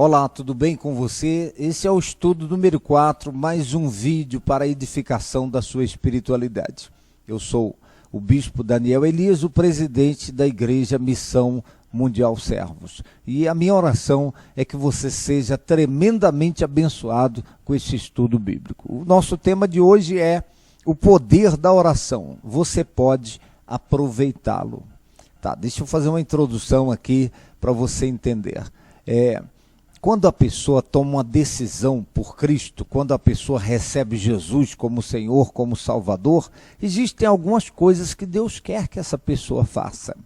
Olá, tudo bem com você? Esse é o estudo número 4, mais um vídeo para a edificação da sua espiritualidade. Eu sou o Bispo Daniel Elias, o presidente da Igreja Missão Mundial Servos. E a minha oração é que você seja tremendamente abençoado com esse estudo bíblico. O nosso tema de hoje é o poder da oração. Você pode aproveitá-lo. Tá, deixa eu fazer uma introdução aqui para você entender. Quando a pessoa toma uma decisão por Cristo, quando a pessoa recebe Jesus como Senhor, como Salvador, existem algumas coisas que Deus quer que essa pessoa faça.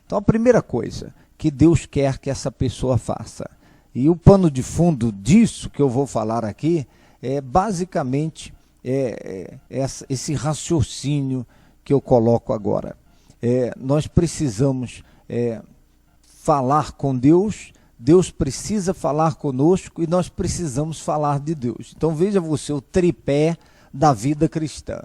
Então, a primeira coisa que Deus quer que essa pessoa faça, e o pano de fundo disso que eu vou falar aqui, é basicamente esse raciocínio que eu coloco agora. Nós precisamos falar com Deus, Deus precisa falar conosco e nós precisamos falar de Deus. Então veja você o tripé da vida cristã.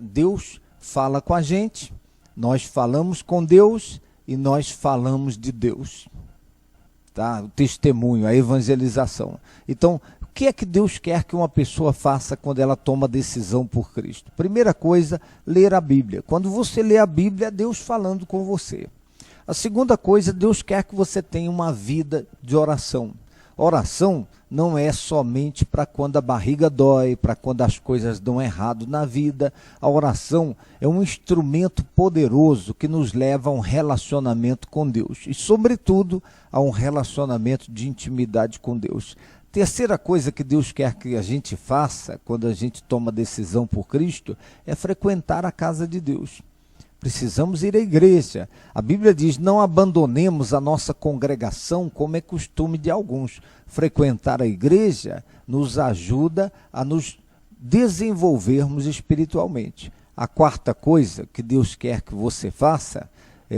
Deus fala com a gente, nós falamos com Deus e nós falamos de Deus. Tá? O testemunho, a evangelização. Então, o que é que Deus quer que uma pessoa faça quando ela toma decisão por Cristo? Primeira coisa, ler a Bíblia. Quando você lê a Bíblia, é Deus falando com você. A segunda coisa, Deus quer que você tenha uma vida de oração. Oração não é somente para quando a barriga dói, para quando as coisas dão errado na vida. A oração é um instrumento poderoso que nos leva a um relacionamento com Deus. E, sobretudo, a um relacionamento de intimidade com Deus. Terceira coisa que Deus quer que a gente faça quando a gente toma decisão por Cristo é frequentar a casa de Deus. Precisamos ir à igreja. A Bíblia diz, não abandonemos a nossa congregação como é costume de alguns. Frequentar a igreja nos ajuda a nos desenvolvermos espiritualmente. A quarta coisa que Deus quer que você faça,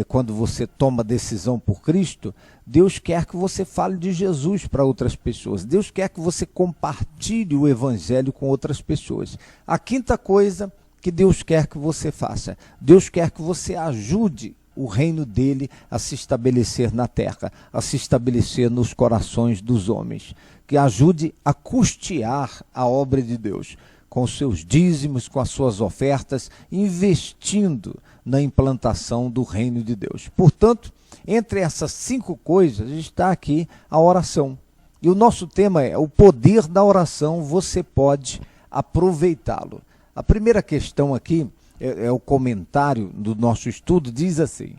quando você toma decisão por Cristo, Deus quer que você fale de Jesus para outras pessoas. Deus quer que você compartilhe o evangelho com outras pessoas. A quinta coisa que Deus quer que você faça. Deus quer que você ajude o reino dele a se estabelecer na terra, a se estabelecer nos corações dos homens. Que ajude a custear a obra de Deus, com os seus dízimos, com as suas ofertas, investindo na implantação do reino de Deus. Portanto, entre essas 5 coisas está aqui a oração. E o nosso tema é o poder da oração, você pode aproveitá-lo. A primeira questão aqui, é o comentário do nosso estudo, diz assim: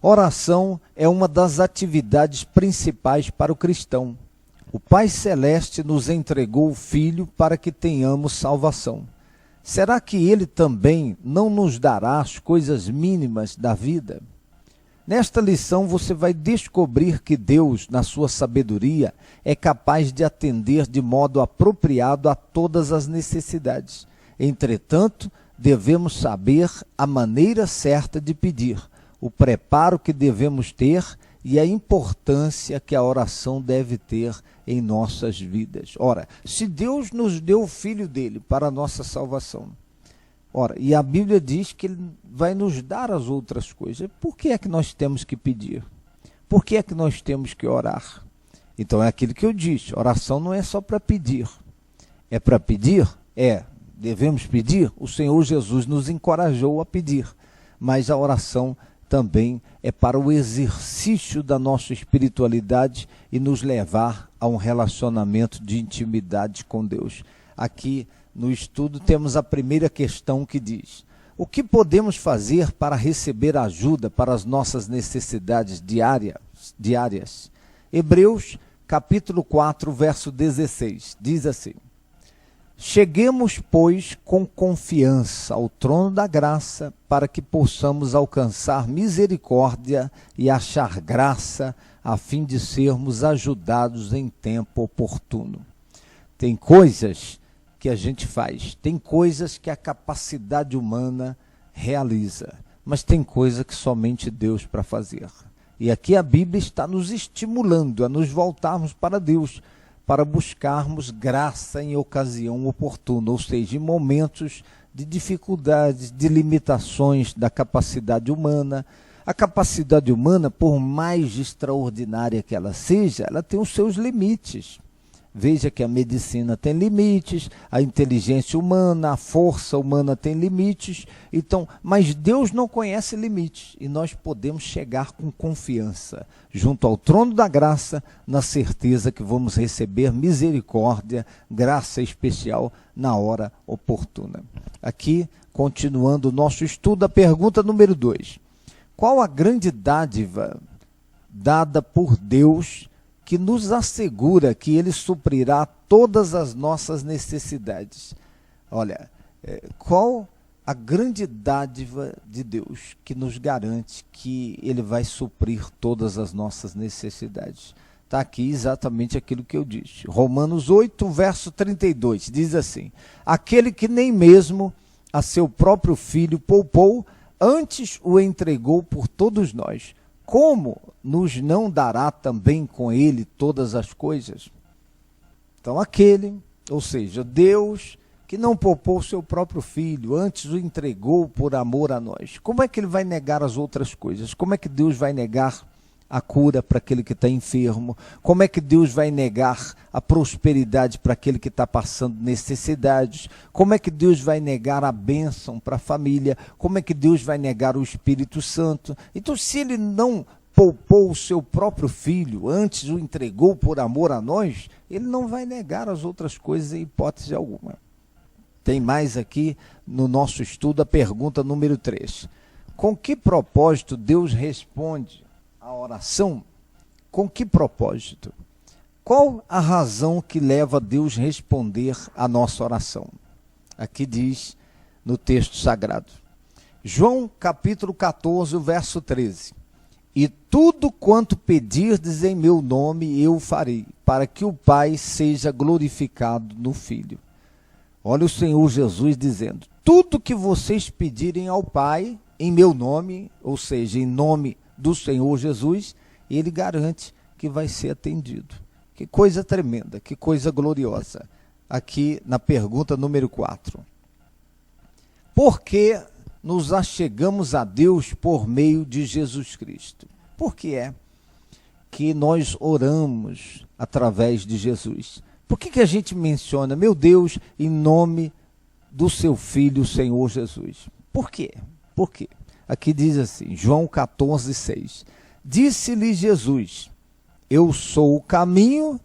oração é uma das atividades principais para o cristão. O Pai Celeste nos entregou o Filho para que tenhamos salvação. Será que Ele também não nos dará as coisas mínimas da vida? Nesta lição você vai descobrir que Deus, na sua sabedoria, é capaz de atender de modo apropriado a todas as necessidades. Entretanto, devemos saber a maneira certa de pedir, o preparo que devemos ter e a importância que a oração deve ter em nossas vidas. Ora, se Deus nos deu o Filho dele para a nossa salvação, e a Bíblia diz que Ele vai nos dar as outras coisas, por que é que nós temos que pedir? Por que é que nós temos que orar? Então é aquilo que eu disse, oração não é só para pedir. É para pedir? Devemos pedir, o Senhor Jesus nos encorajou a pedir, mas a oração também é para o exercício da nossa espiritualidade e nos levar a um relacionamento de intimidade com Deus. Aqui no estudo temos a primeira questão que diz: o que podemos fazer para receber ajuda para as nossas necessidades diárias? Hebreus capítulo 4, verso 16, diz assim: cheguemos, pois, com confiança ao trono da graça, para que possamos alcançar misericórdia e achar graça, a fim de sermos ajudados em tempo oportuno. Tem coisas que a gente faz, tem coisas que a capacidade humana realiza, mas tem coisa que somente Deus para fazer. E aqui a Bíblia está nos estimulando a nos voltarmos para Deus, para buscarmos graça em ocasião oportuna, ou seja, em momentos de dificuldades, de limitações da capacidade humana. A capacidade humana, por mais extraordinária que ela seja, ela tem os seus limites. Veja que a medicina tem limites, a inteligência humana, a força humana tem limites. Então, mas Deus não conhece limites e nós podemos chegar com confiança junto ao trono da graça, na certeza que vamos receber misericórdia, graça especial na hora oportuna. Aqui, continuando o nosso estudo, a pergunta número 2. Qual a grande dádiva dada por Deus que nos assegura que Ele suprirá todas as nossas necessidades? Olha, qual a grande dádiva de Deus que nos garante que Ele vai suprir todas as nossas necessidades? Está aqui exatamente aquilo que eu disse. Romanos 8, verso 32, diz assim: aquele que nem mesmo a seu próprio filho poupou, antes o entregou por todos nós, como nos não dará também com ele todas as coisas? Então aquele, ou seja, Deus que não poupou o seu próprio filho, antes o entregou por amor a nós. Como é que ele vai negar as outras coisas? Como é que Deus vai negar a cura para aquele que está enfermo? Como é que Deus vai negar a prosperidade para aquele que está passando necessidades? Como é que Deus vai negar a bênção para a família? Como é que Deus vai negar o Espírito Santo? Então, se ele não poupou o seu próprio filho, antes o entregou por amor a nós, ele não vai negar as outras coisas em hipótese alguma. Tem mais aqui no nosso estudo a pergunta número 3. Com que propósito Deus responde a oração? Com que propósito? Qual a razão que leva Deus a responder a nossa oração? Aqui diz no texto sagrado. João capítulo 14, verso 13. E tudo quanto pedirdes em meu nome eu farei, para que o Pai seja glorificado no Filho. Olha o Senhor Jesus dizendo, tudo que vocês pedirem ao Pai em meu nome, ou seja, em nome do Senhor Jesus, ele garante que vai ser atendido. Que coisa tremenda, que coisa gloriosa. Aqui na pergunta número 4. Por que nos achegamos a Deus por meio de Jesus Cristo? Por que é que nós oramos através de Jesus? Por que a gente menciona, meu Deus, em nome do seu Filho, o Senhor Jesus? Por quê? Por quê? Aqui diz assim, João 14, 6. Disse-lhe Jesus, eu sou o caminho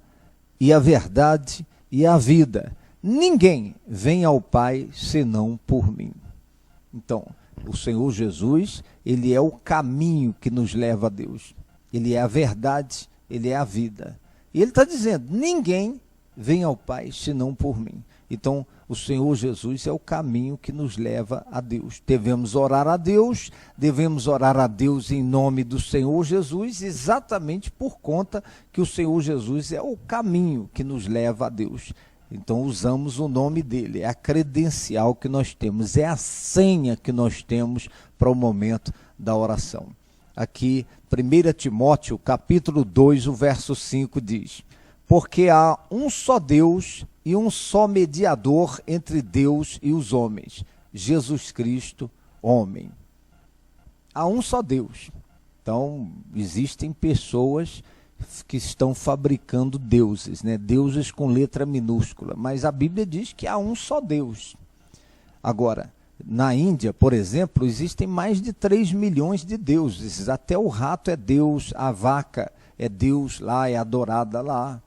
e a verdade e a vida. Ninguém vem ao Pai senão por mim. Então, o Senhor Jesus, ele é o caminho que nos leva a Deus. Ele é a verdade, ele é a vida. E ele está dizendo, ninguém vem ao Pai senão por mim. Então, o Senhor Jesus é o caminho que nos leva a Deus. Devemos orar a Deus em nome do Senhor Jesus, exatamente por conta que o Senhor Jesus é o caminho que nos leva a Deus. Então usamos o nome dele, é a credencial que nós temos, é a senha que nós temos para o momento da oração. Aqui, 1 Timóteo, capítulo 2, o verso 5 diz, porque há um só Deus e um só mediador entre Deus e os homens, Jesus Cristo, homem. Há um só Deus. Então, existem pessoas que estão fabricando deuses, né? Deuses com letra minúscula, mas a Bíblia diz que há um só Deus. Agora, na Índia, por exemplo, existem mais de 3 milhões de deuses, até o rato é Deus, a vaca é Deus lá, é adorada lá.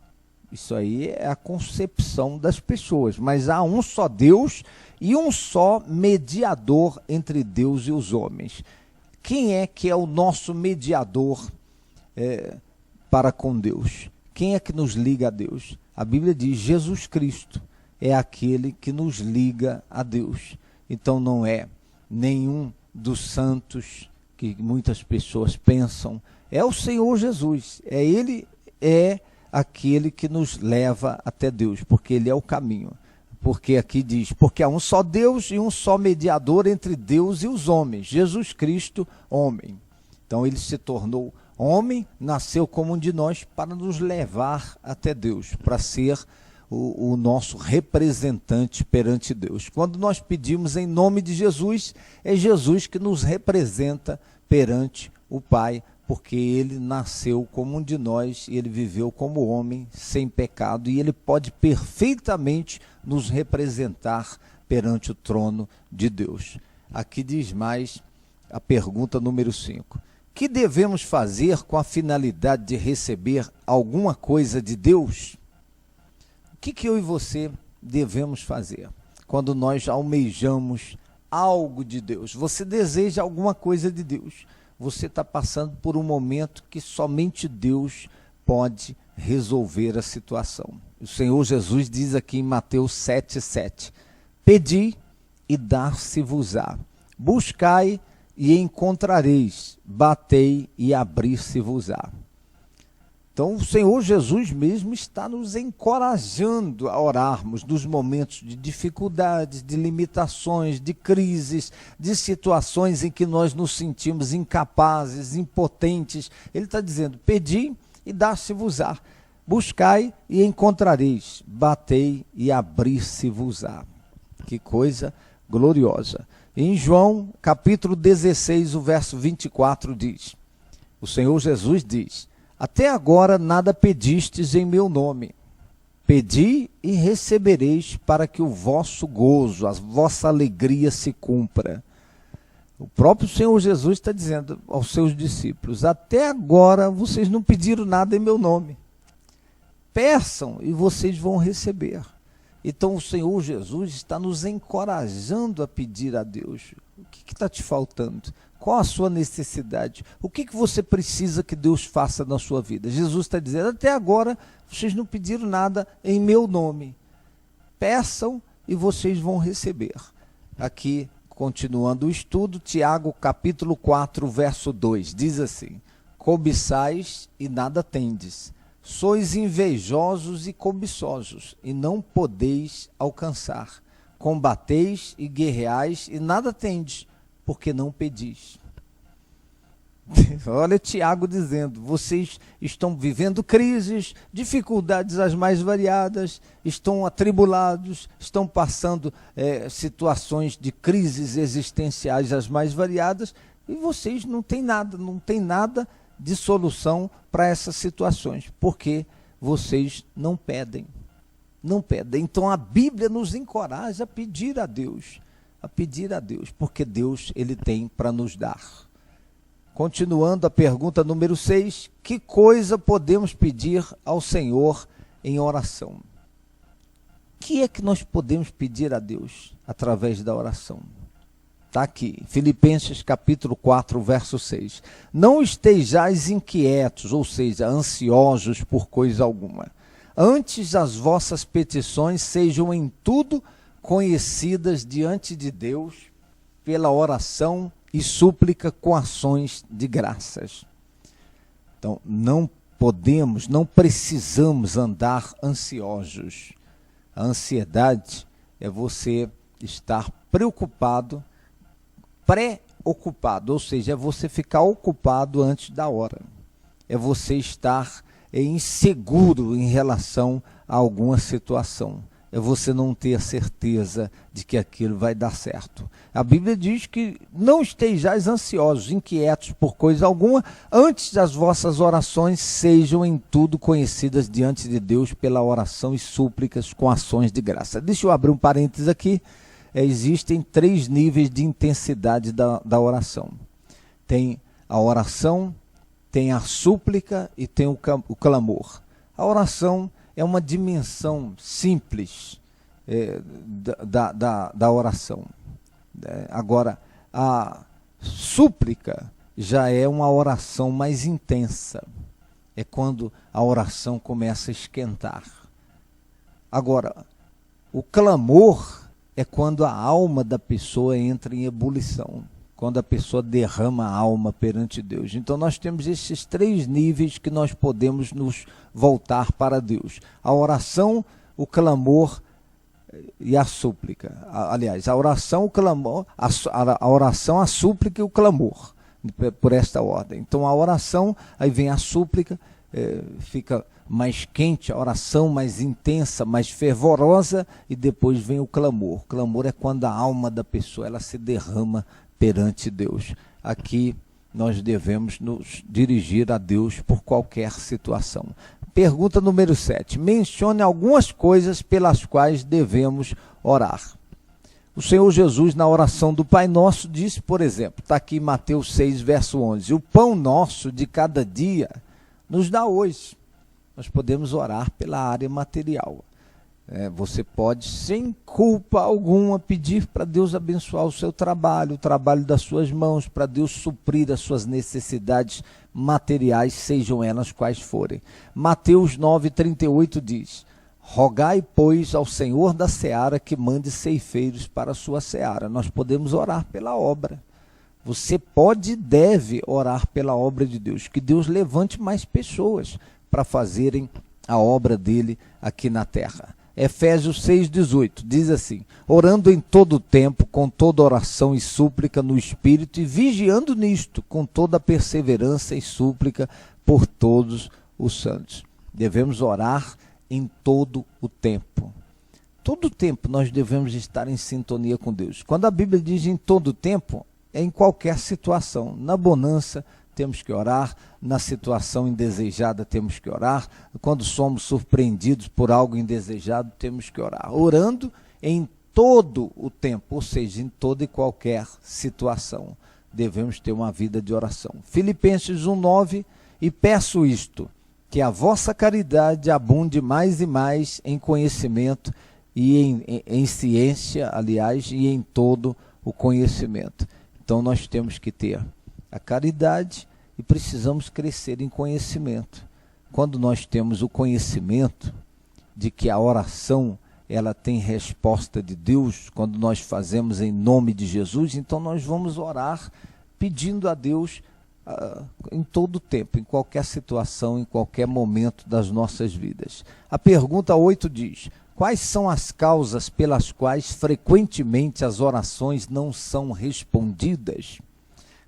Isso aí é a concepção das pessoas, mas há um só Deus e um só mediador entre Deus e os homens. Quem é que é o nosso mediador para com Deus? Quem é que nos liga a Deus? A Bíblia diz, Jesus Cristo é aquele que nos liga a Deus. Então não é nenhum dos santos que muitas pessoas pensam, é o Senhor Jesus, Ele é aquele que nos leva até Deus, porque Ele é o caminho. Porque aqui diz, porque há um só Deus e um só mediador entre Deus e os homens, Jesus Cristo, homem. Então ele se tornou homem, nasceu como um de nós para nos levar até Deus, para ser o nosso representante perante Deus. Quando nós pedimos em nome de Jesus, é Jesus que nos representa perante o Pai, porque ele nasceu como um de nós e ele viveu como homem sem pecado, e ele pode perfeitamente nos representar perante o trono de Deus. Aqui diz mais a pergunta número 5. Que devemos fazer com a finalidade de receber alguma coisa de Deus? O que eu e você devemos fazer quando nós almejamos algo de Deus? Você deseja alguma coisa de Deus. Você está passando por um momento que somente Deus pode resolver a situação. O Senhor Jesus diz aqui em Mateus 7,7: Pedi e dar-se-vos-á, buscai e encontrareis, batei e abrir-se-vos-á. Então o Senhor Jesus mesmo está nos encorajando a orarmos nos momentos de dificuldades, de limitações, de crises, de situações em que nós nos sentimos incapazes, impotentes. Ele está dizendo: pedi e dar-se-vos-á, buscai e encontrareis, batei e abrir-se-vos-á. Que coisa gloriosa. Em João capítulo 16, o verso 24 diz, o Senhor Jesus diz: até agora nada pedistes em meu nome. Pedi e recebereis, para que o vosso gozo, a vossa alegria se cumpra. O próprio Senhor Jesus está dizendo aos seus discípulos: até agora vocês não pediram nada em meu nome. Peçam e vocês vão receber. Então o Senhor Jesus está nos encorajando a pedir a Deus. O que está te faltando? Qual a sua necessidade? O que você precisa que Deus faça na sua vida? Jesus está dizendo: até agora vocês não pediram nada em meu nome. Peçam e vocês vão receber. Aqui, continuando o estudo, Tiago capítulo 4, verso 2, diz assim: cobiçais e nada tendes. Sois invejosos e cobiçosos, e não podeis alcançar. Combateis e guerreais, e nada tendes, porque não pedis. Olha Tiago dizendo: vocês estão vivendo crises, dificuldades as mais variadas, estão atribulados, estão passando situações de crises existenciais as mais variadas, e vocês não têm nada de solução para essas situações, porque vocês não pedem. Então a Bíblia nos encoraja a pedir a Deus, porque Deus ele tem para nos dar. Continuando a pergunta número 6, que coisa podemos pedir ao Senhor em oração? O que é que nós podemos pedir a Deus através da oração? Está aqui, Filipenses capítulo 4, verso 6. Não estejais inquietos, ou seja, ansiosos por coisa alguma. Antes as vossas petições sejam em tudo conhecidas diante de Deus pela oração e súplica com ações de graças. Então, não precisamos andar ansiosos. A ansiedade é você estar preocupado, pré-ocupado, ou seja, é você ficar ocupado antes da hora. É você estar inseguro em relação a alguma situação. É você não ter a certeza de que aquilo vai dar certo. A Bíblia diz que não estejais ansiosos, inquietos por coisa alguma, antes as vossas orações sejam em tudo conhecidas diante de Deus pela oração e súplicas com ações de graça. Deixa eu abrir um parênteses aqui. Existem 3 níveis de intensidade da oração. Tem a oração, tem a súplica e tem o clamor. A oração é uma dimensão simples da oração. Agora, a súplica já é uma oração mais intensa. É quando a oração começa a esquentar. Agora, o clamor é quando a alma da pessoa entra em ebulição, quando a pessoa derrama a alma perante Deus. Então nós temos esses 3 níveis que nós podemos nos voltar para Deus: a oração, o clamor e a súplica. Aliás, a oração, o clamor, a oração, a súplica e o clamor, por esta ordem. Então a oração, aí vem a súplica, fica mais quente, a oração mais intensa, mais fervorosa, e depois vem o clamor. O clamor é quando a alma da pessoa ela se derrama perante Deus. Aqui nós devemos nos dirigir a Deus por qualquer situação. Pergunta número 7. Mencione algumas coisas pelas quais devemos orar. O Senhor Jesus, na oração do Pai Nosso, disse, por exemplo, está aqui em Mateus 6, verso 11, o pão nosso de cada dia nos dá hoje. Nós podemos orar pela área material. Você pode, sem culpa alguma, pedir para Deus abençoar o seu trabalho, o trabalho das suas mãos, para Deus suprir as suas necessidades materiais, sejam elas quais forem. Mateus 9,38 diz, rogai, pois, ao Senhor da seara que mande ceifeiros para a sua seara. Nós podemos orar pela obra. Você pode e deve orar pela obra de Deus, que Deus levante mais pessoas para fazerem a obra dele aqui na terra. Efésios 6,18 diz assim, orando em todo o tempo, com toda oração e súplica no Espírito, e vigiando nisto, com toda perseverança e súplica por todos os santos. Devemos orar em todo o tempo. Todo o tempo nós devemos estar em sintonia com Deus. Quando a Bíblia diz em todo o tempo, é em qualquer situação. Na bonança, temos que orar, na situação indesejada temos que orar, quando somos surpreendidos por algo indesejado temos que orar, orando em todo o tempo, ou seja, em toda e qualquer situação, devemos ter uma vida de oração. Filipenses 1,9, e peço isto, que a vossa caridade abunde mais e mais em conhecimento e em ciência, aliás, e em todo o conhecimento. Então nós temos que ter a caridade e precisamos crescer em conhecimento. Quando nós temos o conhecimento de que a oração ela tem resposta de Deus, quando nós fazemos em nome de Jesus, então nós vamos orar pedindo a Deus em todo o tempo, em qualquer situação, em qualquer momento das nossas vidas. A pergunta 8 diz, quais são as causas pelas quais frequentemente as orações não são respondidas?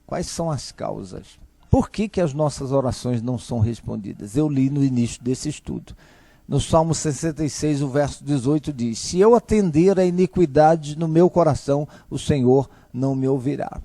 Quais são as causas? Por que as nossas orações não são respondidas? Eu li no início desse estudo. No Salmo 66, o verso 18 diz, se eu atender a iniquidade no meu coração, o Senhor não me ouvirá.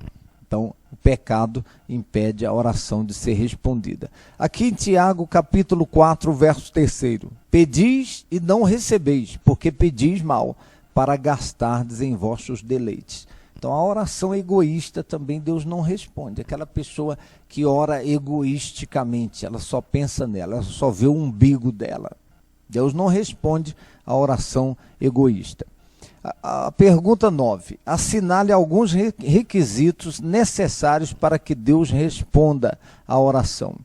Então, o pecado impede a oração de ser respondida. Aqui em Tiago, capítulo 4, verso 3, pedis e não recebeis, porque pedis mal, para gastardes em vossos deleites. Então, a oração egoísta também Deus não responde. Aquela pessoa que ora egoisticamente, ela só pensa nela, ela só vê o umbigo dela. Deus não responde a oração egoísta. A pergunta 9. Assinale alguns requisitos necessários para que Deus responda a oração.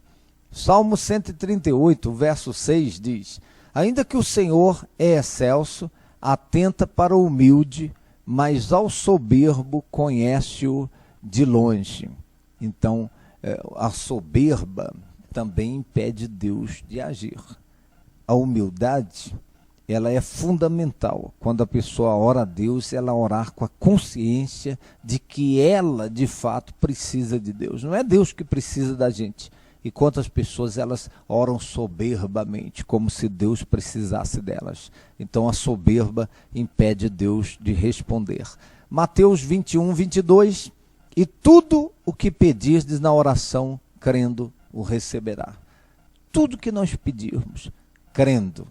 Salmo 138, verso 6 diz, ainda que o Senhor é excelso, atenta para o humilde, mas ao soberbo conhece-o de longe. Então, a soberba também impede Deus de agir. A humildade, ela é fundamental. Quando a pessoa ora a Deus, ela orar com a consciência de que ela, de fato, precisa de Deus. Não é Deus que precisa da gente. E quantas pessoas elas oram soberbamente, como se Deus precisasse delas. Então a soberba impede Deus de responder. Mateus 21, 22, e tudo o que pedirdes na oração, crendo, o receberá. Tudo que nós pedirmos, crendo.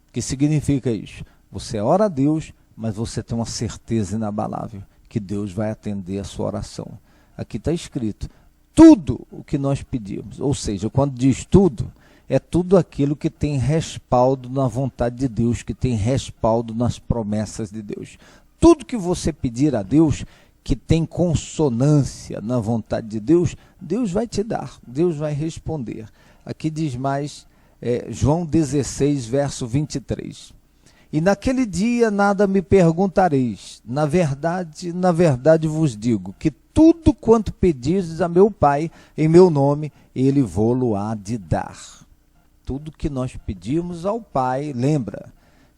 O que significa isso? Você ora a Deus, mas você tem uma certeza inabalável que Deus vai atender a sua oração. Aqui está escrito, tudo o que nós pedimos, ou seja, quando diz tudo, é tudo aquilo que tem respaldo na vontade de Deus, que tem respaldo nas promessas de Deus. Tudo que você pedir a Deus, que tem consonância na vontade de Deus, Deus vai te dar, Deus vai responder. Aqui diz mais, João 16, verso 23. E naquele dia nada me perguntareis, na verdade vos digo, que tudo quanto pedirdes a meu Pai, em meu nome, Ele vô-lo há de dar. Tudo que nós pedimos ao Pai, lembra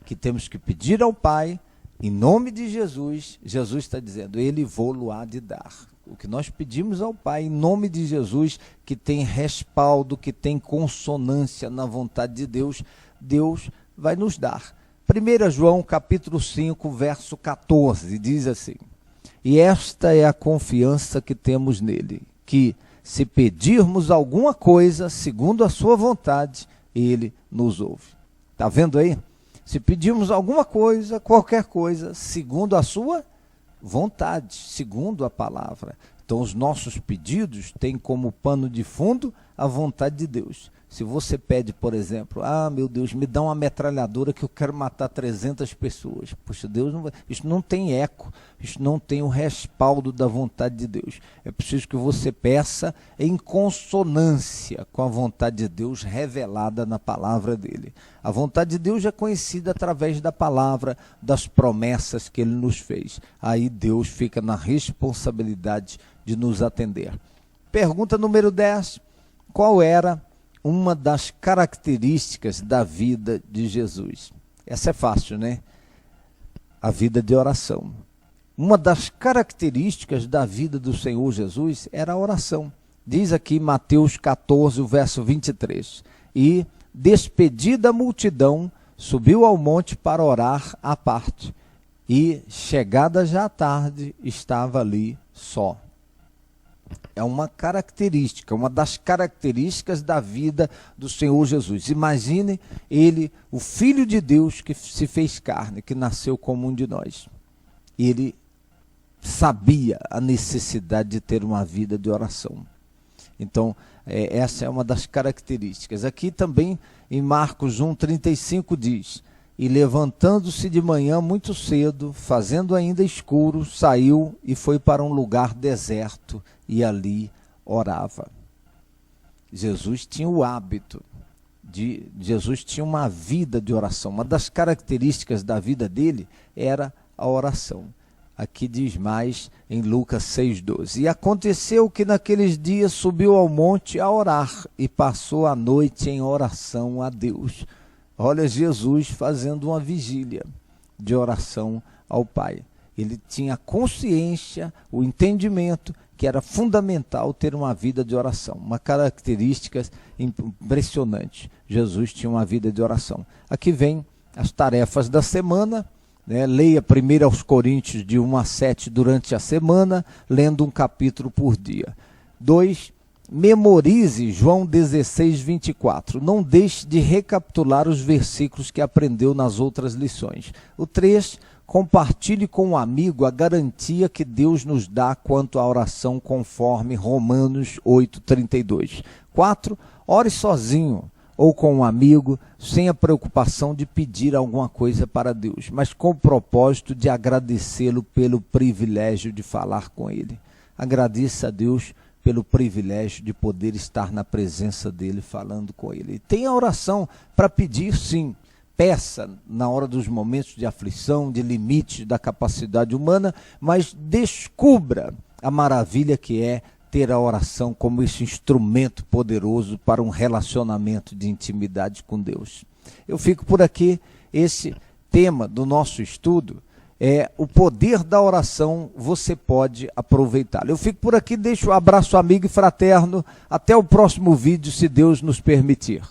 que temos que pedir ao Pai, em nome de Jesus, Jesus está dizendo, Ele vô-lo há de dar. O que nós pedimos ao Pai, em nome de Jesus, que tem respaldo, que tem consonância na vontade de Deus, Deus vai nos dar. 1 João capítulo 5, verso 14, diz assim, e esta é a confiança que temos nele, que se pedirmos alguma coisa segundo a sua vontade, ele nos ouve. Está vendo aí? Se pedirmos alguma coisa, qualquer coisa, segundo a sua vontade, segundo a palavra. Então, os nossos pedidos têm como pano de fundo a vontade de Deus. Se você pede, por exemplo, meu Deus, me dá uma metralhadora que eu quero matar 300 pessoas. Poxa, Deus não vai... Isso não tem eco, isso não tem o respaldo da vontade de Deus. É preciso que você peça em consonância com a vontade de Deus revelada na palavra dele. A vontade de Deus é conhecida através da palavra, das promessas que ele nos fez. Aí Deus fica na responsabilidade de nos atender. Pergunta número 10. Qual era uma das características da vida de Jesus? Essa é fácil, né? A vida de oração. Uma das características da vida do Senhor Jesus era a oração. Diz aqui Mateus 14, o verso 23. E, despedida a multidão, subiu ao monte para orar à parte. E, chegada já a tarde, estava ali só. É uma característica, uma das características da vida do Senhor Jesus. Imagine ele, o Filho de Deus que se fez carne, que nasceu como um de nós. Ele sabia a necessidade de ter uma vida de oração. Então, essa é uma das características. Aqui também, em Marcos 1,35 diz: e levantando-se de manhã muito cedo, fazendo ainda escuro, saiu e foi para um lugar deserto e ali orava. Jesus tinha o hábito, Jesus tinha uma vida de oração. Uma das características da vida dele era a oração. Aqui diz mais em Lucas 6,12. E aconteceu que naqueles dias subiu ao monte a orar e passou a noite em oração a Deus. Olha Jesus fazendo uma vigília de oração ao Pai. Ele tinha consciência, o entendimento que era fundamental ter uma vida de oração. Uma característica impressionante. Jesus tinha uma vida de oração. Aqui vem as tarefas da semana. Leia 1 aos Coríntios de 1 a 7 durante a semana, lendo um capítulo por dia. 2. Memorize João 16, 24. Não deixe de recapitular os versículos que aprendeu nas outras lições. O 3. Compartilhe com um amigo a garantia que Deus nos dá quanto à oração conforme Romanos 8, 32. 4. Ore sozinho ou com um amigo, sem a preocupação de pedir alguma coisa para Deus, mas com o propósito de agradecê-lo pelo privilégio de falar com Ele. Agradeça a Deus pelo privilégio de poder estar na presença dEle, falando com Ele. E tenha oração para pedir, sim. Peça na hora dos momentos de aflição, de limite da capacidade humana, mas descubra a maravilha que é ter a oração como esse instrumento poderoso para um relacionamento de intimidade com Deus. Eu fico por aqui. Esse tema do nosso estudo é o poder da oração, você pode aproveitá-lo. Eu fico por aqui, deixo um abraço amigo e fraterno. Até o próximo vídeo, se Deus nos permitir.